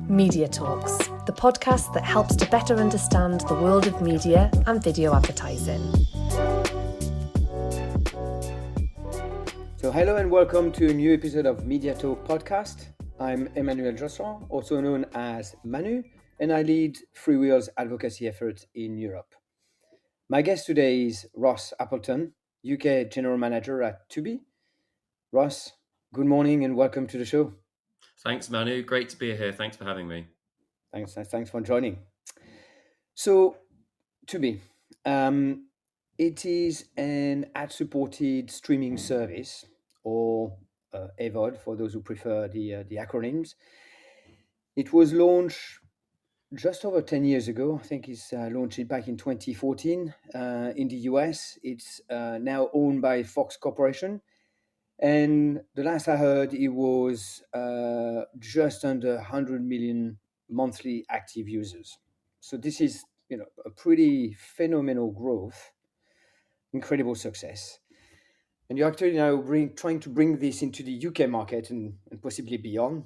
MediaTalks, the podcast that helps to better understand the world of media and video advertising. So hello and welcome to a new episode of MediaTalk podcast. I'm Emmanuel Josson, also known as Manu, and I lead Freewheel's advocacy effort in Europe. My guest today is Ross Appleton, UK General Manager at Tubi. Ross, good morning and welcome to the show. Thanks, Manu. Great to be here. Thanks for having me. Thanks for joining. So, Tubi, it is an ad-supported streaming service, or AVOD for those who prefer the acronyms. It was launched just over 10 years ago. I think it's launched it back in 2014 in the US. It's now owned by Fox Corporation. And the last I heard, it was just under 100 million monthly active users. So this is, a pretty phenomenal growth, incredible success. And you're actually now trying to bring this into the UK market and possibly beyond.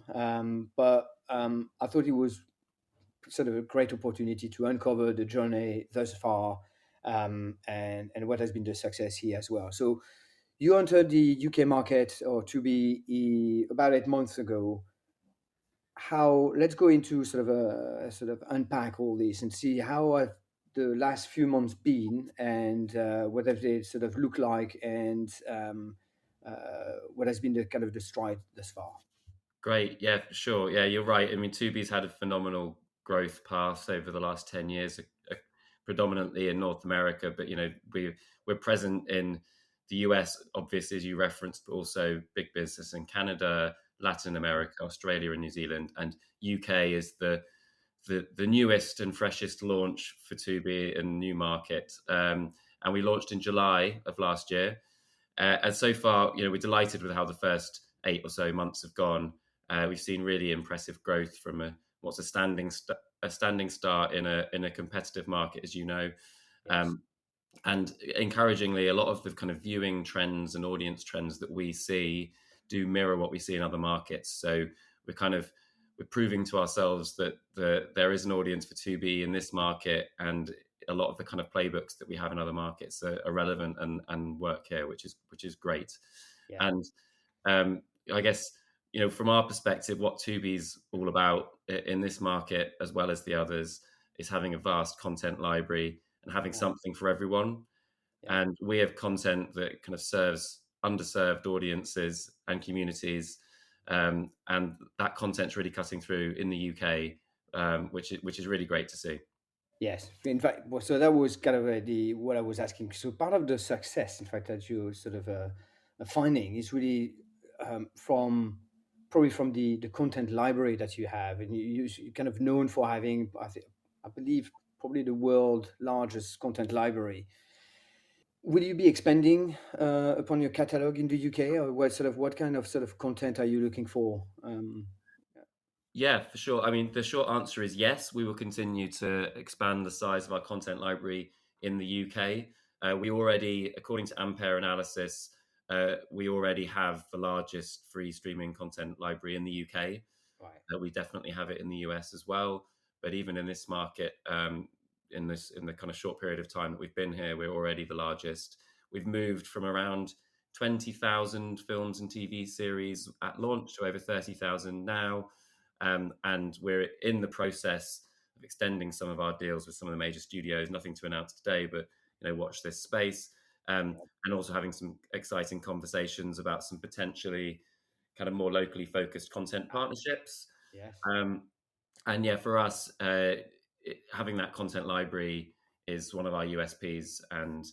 But I thought it was sort of a great opportunity to uncover the journey thus far and what has been the success here as well. So you entered the UK market, or to be about 8 months ago. Let's go into sort of unpack all this and see how have the last few months been, and what have they sort of look like, and what has been the kind of the stride thus far. Great. Yeah, sure. Yeah, you're right. I mean, Tubi's had a phenomenal growth path over the last 10 years, predominantly in North America. But, we're present in the US, obviously, as you referenced, but also big business in Canada, Latin America, Australia, and New Zealand. And UK is the newest and freshest launch for Tubi in new market. And we launched in July of last year. And so far, we're delighted with how the first 8 or so months have gone. We've seen really impressive growth from what's a standing start in a competitive market, as you know. Yes. And encouragingly, a lot of the kind of viewing trends and audience trends that we see do mirror what we see in other markets. So we're proving to ourselves that there is an audience for Tubi in this market, and a lot of the kind of playbooks that we have in other markets are relevant and work here, which is great. Yeah. And I guess, from our perspective, what Tubi's all about in this market, as well as the others, is having a vast content library and having something for everyone. Yeah. And we have content that kind of serves underserved audiences and communities. And that content's really cutting through in the UK, which is really great to see. Yes, in fact, so that was kind of what I was asking. So part of the success, in fact, that you sort of finding is really from the content library that you have, and you're kind of known for having, I believe, probably the world's largest content library. Will you be expanding upon your catalog in the UK, or what kind of content are you looking for? Yeah, for sure. I mean, the short answer is yes. We will continue to expand the size of our content library in the UK. We already, according to Ampere analysis, we already have the largest free streaming content library in the UK. Right. We definitely have it in the US as well. But even in this market, in the kind of short period of time that we've been here, we're already the largest. We've moved from around 20,000 films and TV series at launch to over 30,000 now. And we're in the process of extending some of our deals with some of the major studios. Nothing to announce today, but watch this space. And also having some exciting conversations about some potentially kind of more locally focused content partnerships. Yes. And yeah, for us, having that content library is one of our USPs, and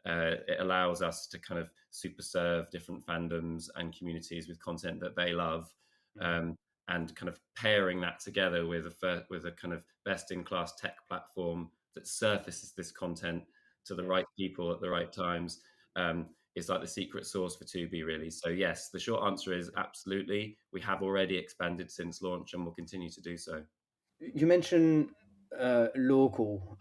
it allows us to kind of super serve different fandoms and communities with content that they love. And kind of pairing that together with a kind of best-in-class tech platform that surfaces this content to the right people at the right times is like the secret sauce for Tubi, really. So yes, the short answer is absolutely. We have already expanded since launch, and will continue to do so. You mentioned local.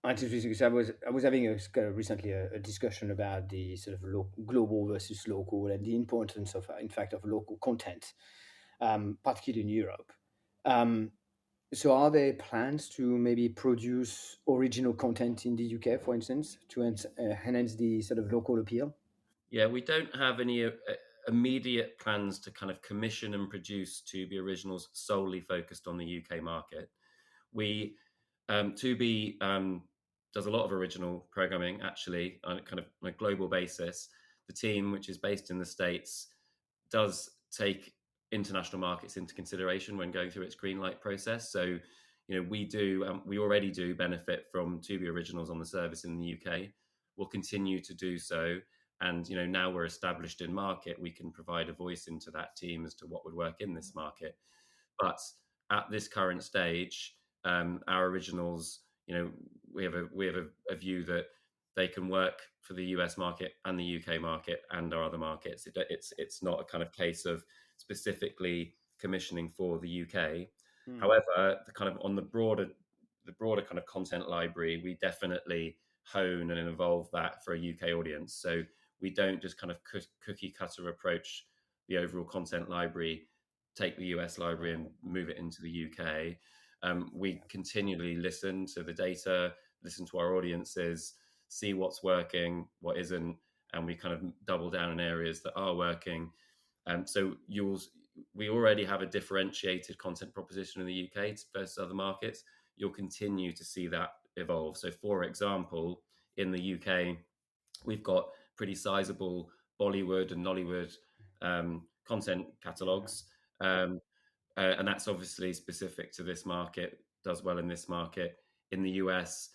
Interesting, because I was having recently a discussion about the sort of global versus local, and the importance of, in fact, of local content, particularly in Europe. Um, so, are there plans to maybe produce original content in the UK, for instance, to enhance the sort of local appeal? Yeah, we don't have any immediate plans to kind of commission and produce Tubi originals solely focused on the UK market. We Tubi does a lot of original programming actually on a kind of on a global basis. The team, which is based in the States, does take international markets into consideration when going through its green light process. So, we already do benefit from Tubi originals on the service in the UK. We'll continue to do so, and now we're established in market, we can provide a voice into that team as to what would work in this market. But at this current stage, our originals, we have a view that they can work for the US market and the UK market and our other markets. It's not a kind of case of specifically commissioning for the UK. Hmm. However, the kind of on the broader kind of content library, we definitely hone and evolve that for a UK audience. So we don't just kind of cookie cutter approach the overall content library, take the US library and move it into the UK. We continually listen to the data, listen to our audiences, see what's working, what isn't, and we kind of double down in areas that are working. So we already have a differentiated content proposition in the UK versus other markets. You'll continue to see that evolve. So, for example, in the UK, we've got pretty sizable Bollywood and Nollywood content catalogs. Um, and that's obviously specific to this market, does well in this market. In the US,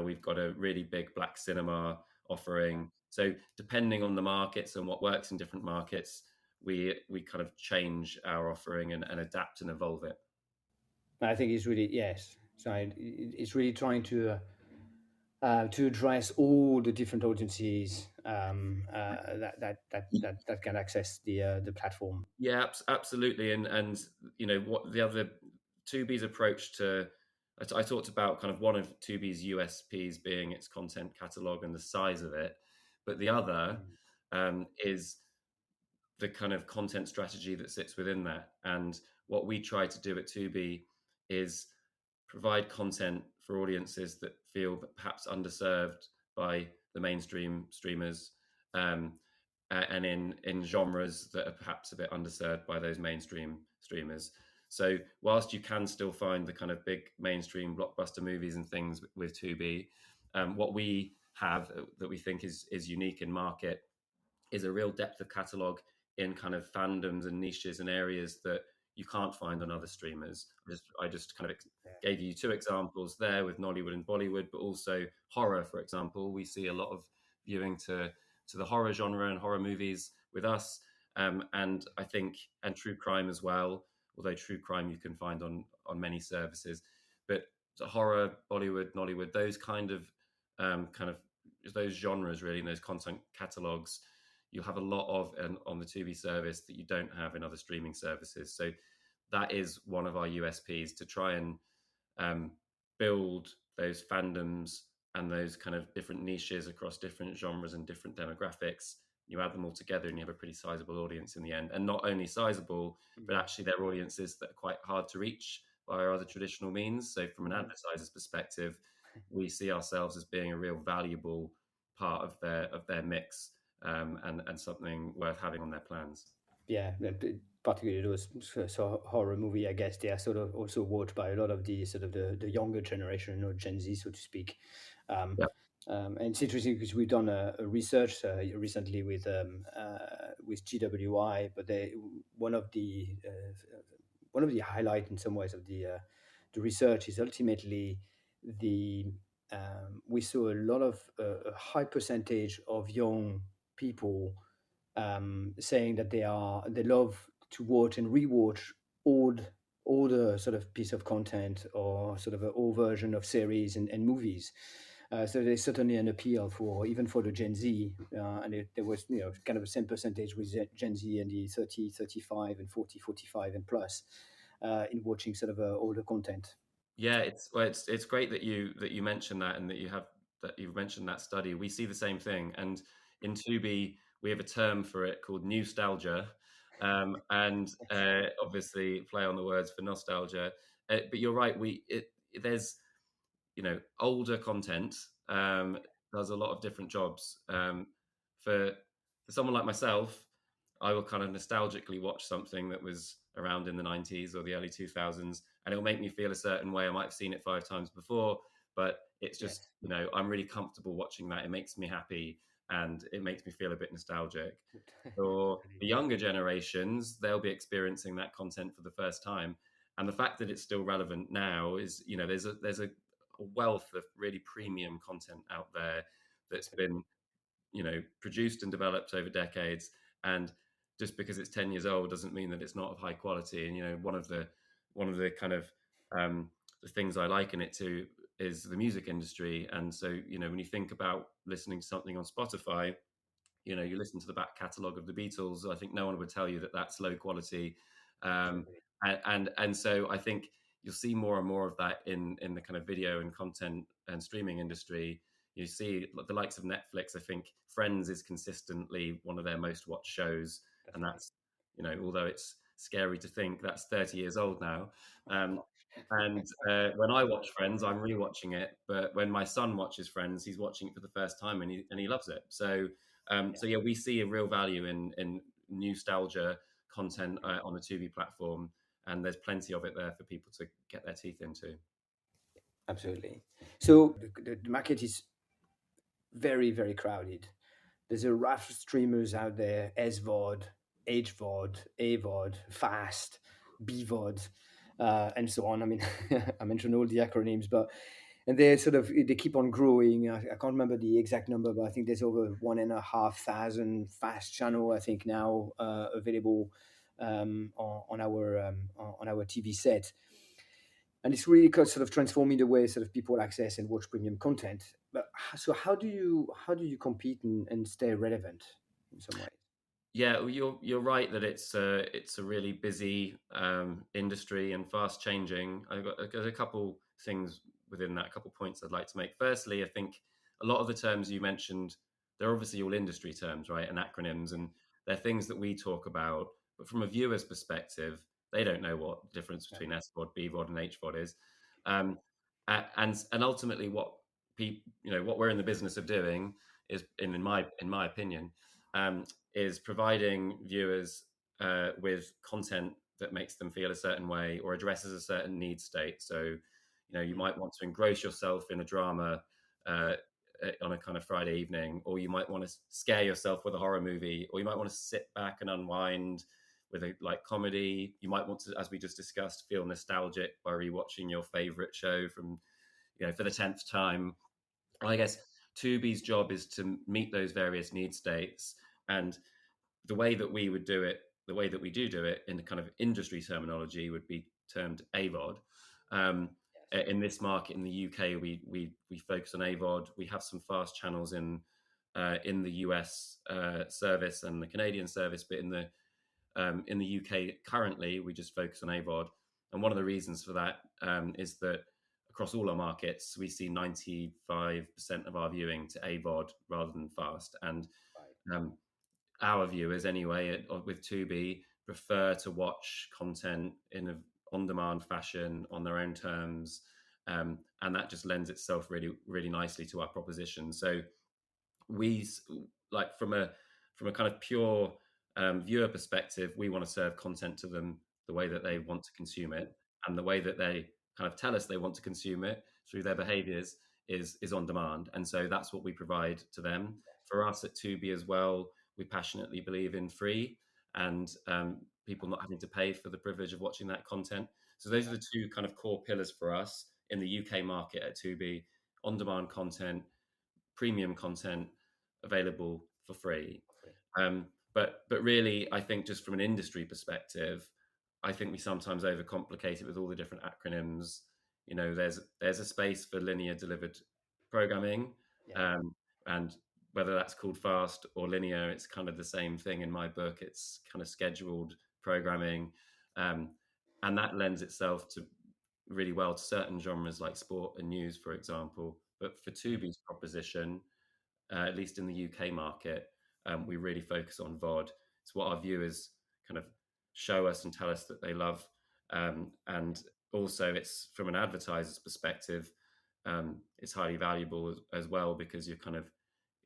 we've got a really big black cinema offering. So depending on the markets and what works in different markets, we kind of change our offering and adapt and evolve it. I think it's really, yes. So it's really trying to address all the different audiences that can access the platform. Yeah, absolutely. And what the other Tubi's approach to I talked about kind of one of Tubi's USPs being its content catalog and the size of it, but the other Mm. is the kind of content strategy that sits within that. And what we try to do at Tubi is provide content for audiences that feel perhaps underserved by the mainstream streamers, um, and in genres that are perhaps a bit underserved by those mainstream streamers. So whilst you can still find the kind of big mainstream blockbuster movies and things with Tubi, what we have that we think is unique in market is a real depth of catalog in kind of fandoms and niches and areas that you can't find on other streamers. I just kind of gave you two examples there with Nollywood and Bollywood, but also horror, for example. We see a lot of viewing to the horror genre and horror movies with us, and I think and true crime as well. Although true crime you can find on many services, but the horror, Bollywood, Nollywood, those kind of those genres really, and those content catalogs you'll have a lot of on the Tubi service that you don't have in other streaming services. So that is one of our USPs, to try and build those fandoms and those kind of different niches across different genres and different demographics. You add them all together and you have a pretty sizable audience in the end. And not only sizable, but actually they're audiences that are quite hard to reach via other traditional means. So from an advertiser's perspective, we see ourselves as being a real valuable part of their mix, and something worth having on their plans. Yeah, particularly those horror movie, I guess they are sort of also watched by a lot of the sort of the younger generation, or Gen Z, so to speak. Um, Yeah. and it's interesting because we've done a research recently with GWI, but one of the highlight in some ways of the research is ultimately the we saw a lot of a high percentage of young people saying that they love to watch and rewatch old older sort of piece of content, or sort of an old version of series and movies. So there's certainly an appeal for even for the Gen Z, and there was kind of the same percentage with Gen Z and the 30, 35, and 40, 45 and plus in watching sort of older content. Yeah, it's great that you mentioned that, and that you've mentioned that study. We see the same thing, and in Tubi we have a term for it called nostalgia, and obviously play on the words for nostalgia. But you're right. There's older content does a lot of different jobs. For someone like myself, I will kind of nostalgically watch something that was around in the 90s or the early 2000s, and it'll make me feel a certain way. I might have seen it 5 times before, but it's just, Yes, I'm really comfortable watching that. It makes me happy and it makes me feel a bit nostalgic. For totally. the younger generations, they'll be experiencing that content for the first time. And the fact that it's still relevant now is, there's a wealth of really premium content out there that's Absolutely. been produced and developed over decades. And just because it's 10 years old doesn't mean that it's not of high quality. And one of the kind of the things I liken it to is the music industry. And so when you think about listening to something on Spotify, you listen to the back catalogue of the Beatles, I think no one would tell you that that's low quality. um, Totally. and so I think you'll see more and more of that in the kind of video and content and streaming industry. You see the likes of Netflix. I think Friends is consistently one of their most watched shows, That's and right. that's although it's scary to think that's 30 years old now. Oh um, gosh. and when I watch Friends, I'm rewatching it. But when my son watches Friends, he's watching it for the first time, and he loves it. Yeah. So yeah, we see a real value in nostalgia content on the Tubi platform, and there's plenty of it there for people to get their teeth into. Absolutely. So the market is very, very crowded. There's a raft of streamers out there: SVOD, HVOD, AVOD, Fast, BVOD, and so on. I mean, I mentioned all the acronyms, but and they keep on growing. I can't remember the exact number, but I think there's over 1,500 fast channel, I think, now available on our TV set. And it's really sort of transforming the way sort of people access and watch premium content. But so how do you compete and stay relevant in some ways? Yeah, well, you're right that it's a really busy industry and fast changing. I've got a couple things within that, a couple points I'd like to make. Firstly, I think a lot of the terms you mentioned, they're obviously all industry terms, right, and acronyms, and they're things that we talk about. But from a viewer's perspective, they don't know what the difference Yeah, between SVOD, BVOD, and HVOD is. And ultimately, what we're in the business of doing is, in my opinion. Um, is providing viewers with content that makes them feel a certain way or addresses a certain need state. So, you might want to engross yourself in a drama uh, on a kind of Friday evening, or you might want to scare yourself with a horror movie, or you might want to sit back and unwind with a like comedy. You might want to, as we just discussed, feel nostalgic by rewatching your favorite show from for the 10th time. I guess Tubi's job is to meet those various need states, and the way that we would do it, the way that we do it in the kind of industry terminology would be termed AVOD. Um, yes, in this market in the UK, we focus on AVOD. We have some fast channels in the US service and the Canadian service, but in the UK currently we just focus on AVOD. And one of the reasons for that is that across all our markets, we see 95% of our viewing to AVOD rather than fast. And right, um, our viewers anyway with Tubi prefer to watch content in a on-demand fashion on their own terms, and that just lends itself really really nicely to our proposition. So we like from a kind of pure viewer perspective, we want to serve content to them the way that they want to consume it, and the way that they kind of tell us they want to consume it through their behaviors is on demand. And so that's what we provide to them. For us at Tubi as well, we passionately believe in free, and people not having to pay for the privilege of watching that content. So those are the two kind of core pillars for us in the UK market at Tubi: on demand content, premium content available for free. free. But really, I think just from an industry perspective, I think we sometimes overcomplicate it with all the different acronyms. There's a space for linear delivered programming, Yeah, and whether that's called fast or linear, it's kind of the same thing in my book. It's kind of scheduled programming, um, and that lends itself to really well to certain genres like sport and news, for example. But for Tubi's proposition, at least in the UK market, we really focus on VOD. It's what our viewers kind of show us and tell us that they love. And also, it's from an advertiser's perspective, it's highly valuable as well, because you're kind of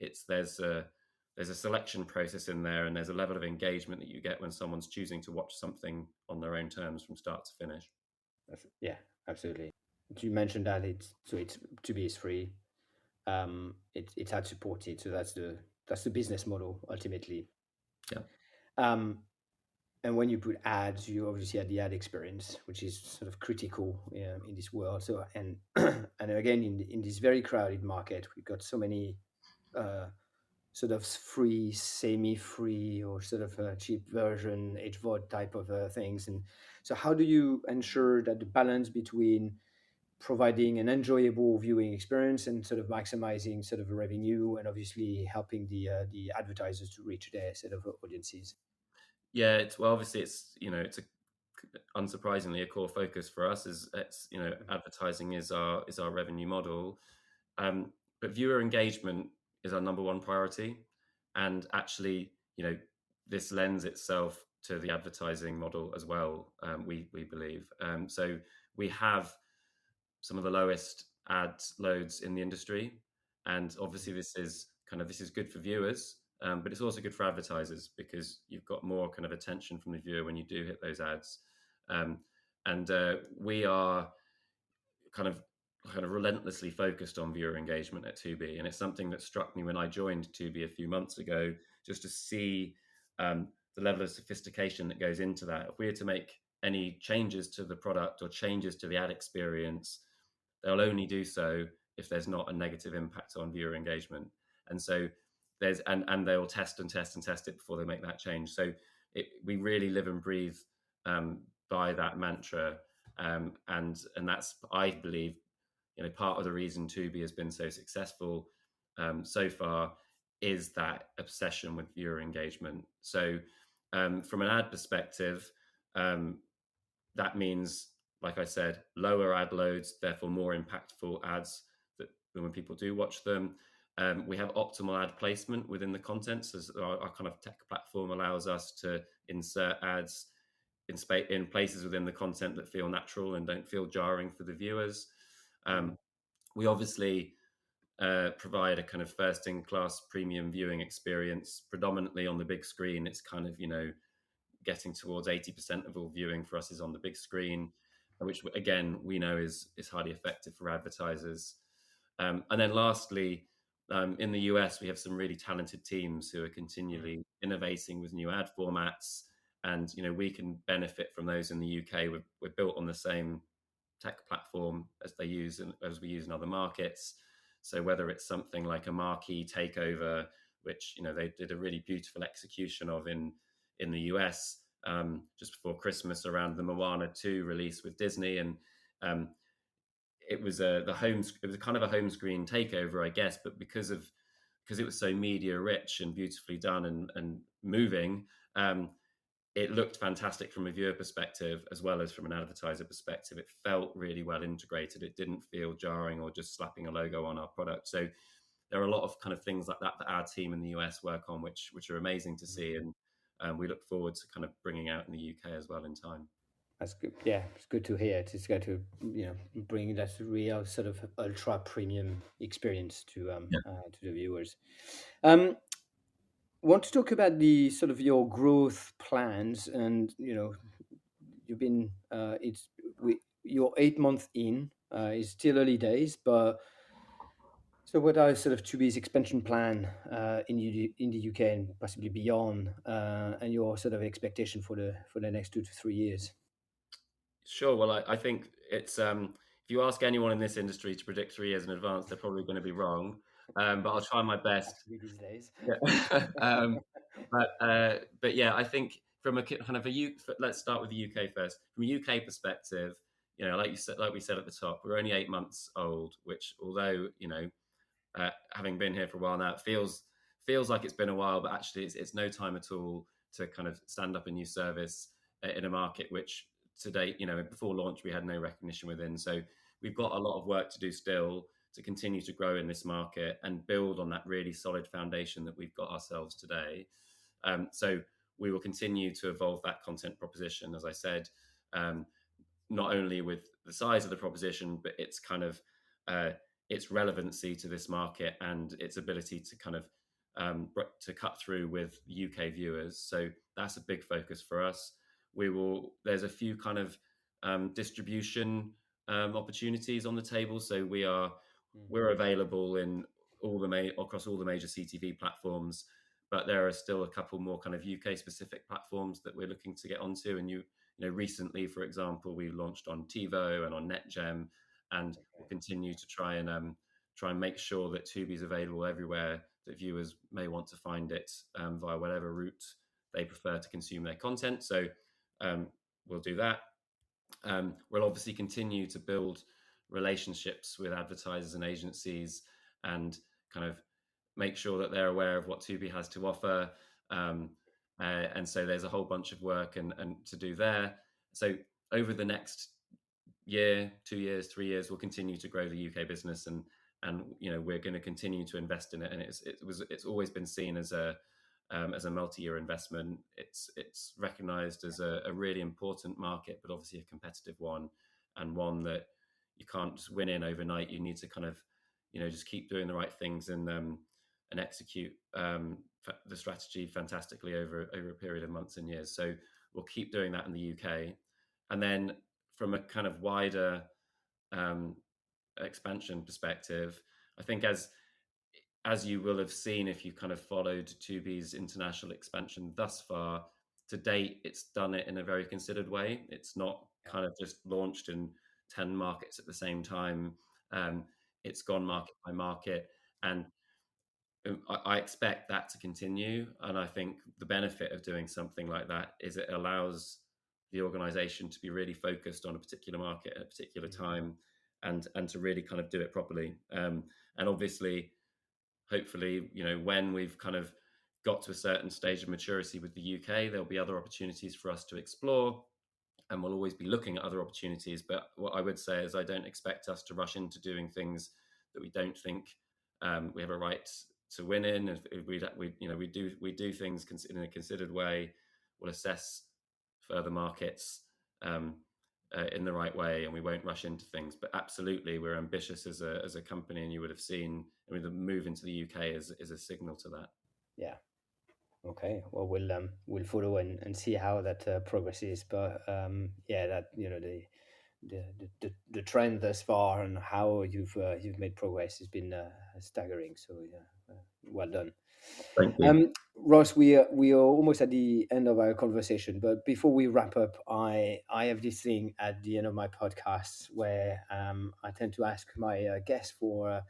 there's a selection process in there, and there's a level of engagement that you get when someone's choosing to watch something on their own terms from start to finish. Yeah, absolutely. You mentioned that it's Tubi is free. It's ad supported, so that's the business model ultimately. Yeah. And when you put ads, you obviously have the ad experience, which is sort of critical in this world. So and and again in this very crowded market, we've got so many sort of free, semi-free, or sort of a cheap version, HVOD type of things. And so, how do you ensure that the balance between providing an enjoyable viewing experience and sort of maximizing sort of revenue, and obviously helping the advertisers to reach their sort of audiences? Yeah, obviously it's unsurprisingly a core focus for us. Is it's advertising is our revenue model, but viewer engagement is our number one priority, and actually this lends itself to the advertising model as well. We believe so. We have some of the lowest ad loads in the industry, and obviously this is good for viewers, but it's also good for advertisers, because you've got more kind of attention from the viewer when you do hit those ads. And we are kind of relentlessly focused on viewer engagement at Tubi, and it's something that struck me when I joined Tubi a few months ago, just to see the level of sophistication that goes into that. If we were to make any changes to the product or changes to the ad experience, they'll only do so if there's not a negative impact on viewer engagement. And so and they'll test and test and test it before they make that change. So we really live and breathe by that mantra, and that's, I believe, part of the reason Tubi has been so successful so far, is that obsession with viewer engagement. So from an ad perspective, that means, like I said, lower ad loads, therefore more impactful ads than when people do watch them. We have optimal ad placement within the content, so our kind of tech platform allows us to insert ads in places within the content that feel natural and don't feel jarring for the viewers. We obviously provide a kind of first-in-class premium viewing experience, predominantly on the big screen. It's kind of, getting towards 80% of all viewing for us is on the big screen, which again we know is highly effective for advertisers. And then lastly, in the US, we have some really talented teams who are continually innovating with new ad formats, and we can benefit from those in the UK. We're built on the same tech platform as we use in other markets. So whether it's something like a marquee takeover, which they did a really beautiful execution of in the US just before Christmas, around the Moana 2 release with Disney, and it was it was kind of a home screen takeover, I guess, but because it was so media rich and beautifully done and moving, it looked fantastic from a viewer perspective as well as from an advertiser perspective. It felt really well integrated. It didn't feel jarring or just slapping a logo on our product. So there are a lot of kind of things like that our team in the US work on, which are amazing to see, and we look forward to kind of bringing out in the UK as well in time. That's good. Yeah, it's good to hear. It's going to bring that real sort of ultra premium experience to the viewers. Want to talk about the sort of your growth plans, and you've been you're 8 months in. It's still early days, but so what are sort of Tubi's expansion plan in the UK and possibly beyond, and your sort of expectation for the next 2 to 3 years? Sure. Well, I think it's if you ask anyone in this industry to predict 3 years in advance, they're probably going to be wrong. But I'll try my best. Actually, these days. Yeah. But yeah, I think from a kind of let's start with the UK first. From a UK perspective, like we said at the top, we're only 8 months old, which, although having been here for a while now, it feels like it's been a while, but actually it's no time at all to kind of stand up a new service in a market which to date, before launch, we had no recognition within. So we've got a lot of work to do still to continue to grow in this market and build on that really solid foundation that we've got ourselves today. So we will continue to evolve that content proposition, as I said, not only with the size of the proposition, but its kind of its relevancy to this market and its ability to kind of to cut through with UK viewers. So that's a big focus for us. There's a few kind of distribution opportunities on the table. So we're available in across all the major CTV platforms, but there are still a couple more kind of UK specific platforms that we're looking to get onto. And recently, for example, we launched on TiVo and on NetGem, and we'll continue to try and make sure that Tubi is available everywhere that viewers may want to find it via whatever route they prefer to consume their content. So we'll do that. We'll obviously continue to build relationships with advertisers and agencies and kind of make sure that they're aware of what Tubi has to offer. And so there's a whole bunch of work and to do there. So over the next year, 2 years, 3 years, we'll continue to grow the UK business, and we're going to continue to invest in it. And it's always been seen as a multi-year investment. It's recognised as a really important market, but obviously a competitive one, and one that you can't just win in overnight. You need to kind of just keep doing the right things and execute the strategy fantastically over a period of months and years. So we'll keep doing that in the UK, and then from a kind of wider expansion perspective, I think as you will have seen if you kind of followed Tubi's international expansion thus far, to date, it's done it in a very considered way. It's not kind of just launched in 10 markets at the same time. It's gone market by market, and I expect that to continue. And I think the benefit of doing something like that is it allows the organization to be really focused on a particular market at a particular time, and to really kind of do it properly. And obviously, hopefully, when we've kind of got to a certain stage of maturity with the UK, there'll be other opportunities for us to explore, and we'll always be looking at other opportunities. But what I would say is I don't expect us to rush into doing things that we don't think we have a right to win in. If we do things in a considered way. We'll assess further markets in the right way, and we won't rush into things. But absolutely, we're ambitious as a company, and you would have seen, the move into the UK is a signal to that. Yeah. Okay. Well, we'll follow and see how that progresses. But that the trend thus far and how you've made progress has been staggering. So well done. Thank you. Ross, we are almost at the end of our conversation, but before we wrap up, I have this thing at the end of my podcasts where I tend to ask my guests for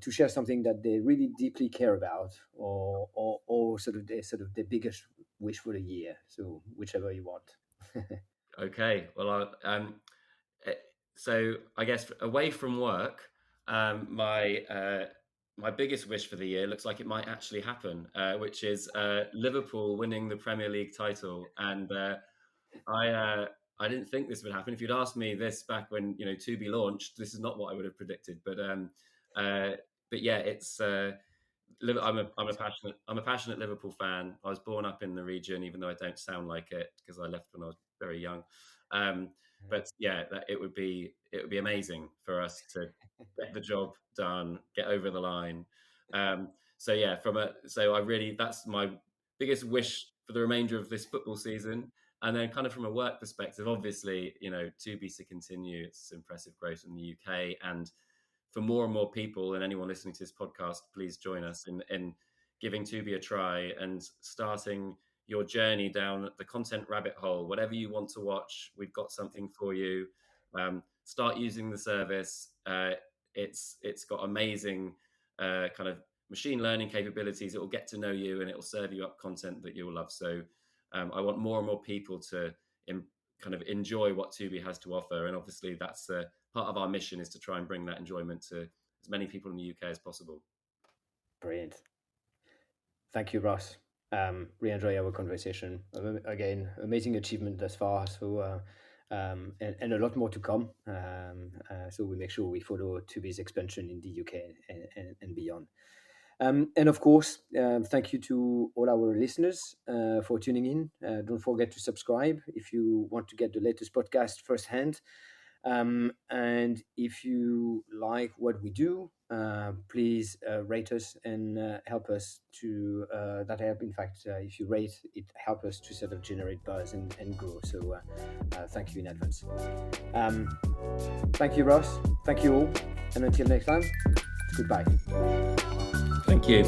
to share something that they really deeply care about, or sort of their biggest wish for the year. So whichever you want. Okay. Well, so I guess away from work, my biggest wish for the year looks like it might actually happen, which is Liverpool winning the Premier League title. And I didn't think this would happen. If you'd asked me this back when Tubi launched, this is not what I would have predicted. But yeah, it's. I'm a passionate Liverpool fan. I was born up in the region, even though I don't sound like it because I left when I was very young. But yeah, it would be amazing for us to get the job done, get over the line. So yeah, that's my biggest wish for the remainder of this football season. And then kind of from a work perspective, obviously, Tubi to continue its impressive growth in the UK, and for more and more people, and anyone listening to this podcast, please join us in giving Tubi a try and starting your journey down the content rabbit hole. Whatever you want to watch, we've got something for you. Start using the service. It's got amazing kind of machine learning capabilities. It will get to know you, and it will serve you up content that you'll love. So I want more and more people to kind of enjoy what Tubi has to offer. And obviously that's part of our mission, is to try and bring that enjoyment to as many people in the UK as possible. Brilliant. Thank you, Ross. Really enjoy our conversation. Again, amazing achievement thus far. So and a lot more to come. So we make sure we follow Tubi's expansion in the UK and beyond. And of course, thank you to all our listeners for tuning in. Don't forget to subscribe if you want to get the latest podcast firsthand. And if you like what we do, please rate us and help us to that help. In fact, if you rate, it helps us to sort of generate buzz and grow. So thank you in advance. Thank you, Ross. Thank you all. And until next time, goodbye. Thank you.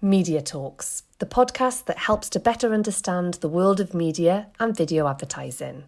MediaTalks, the podcast that helps to better understand the world of media and video advertising.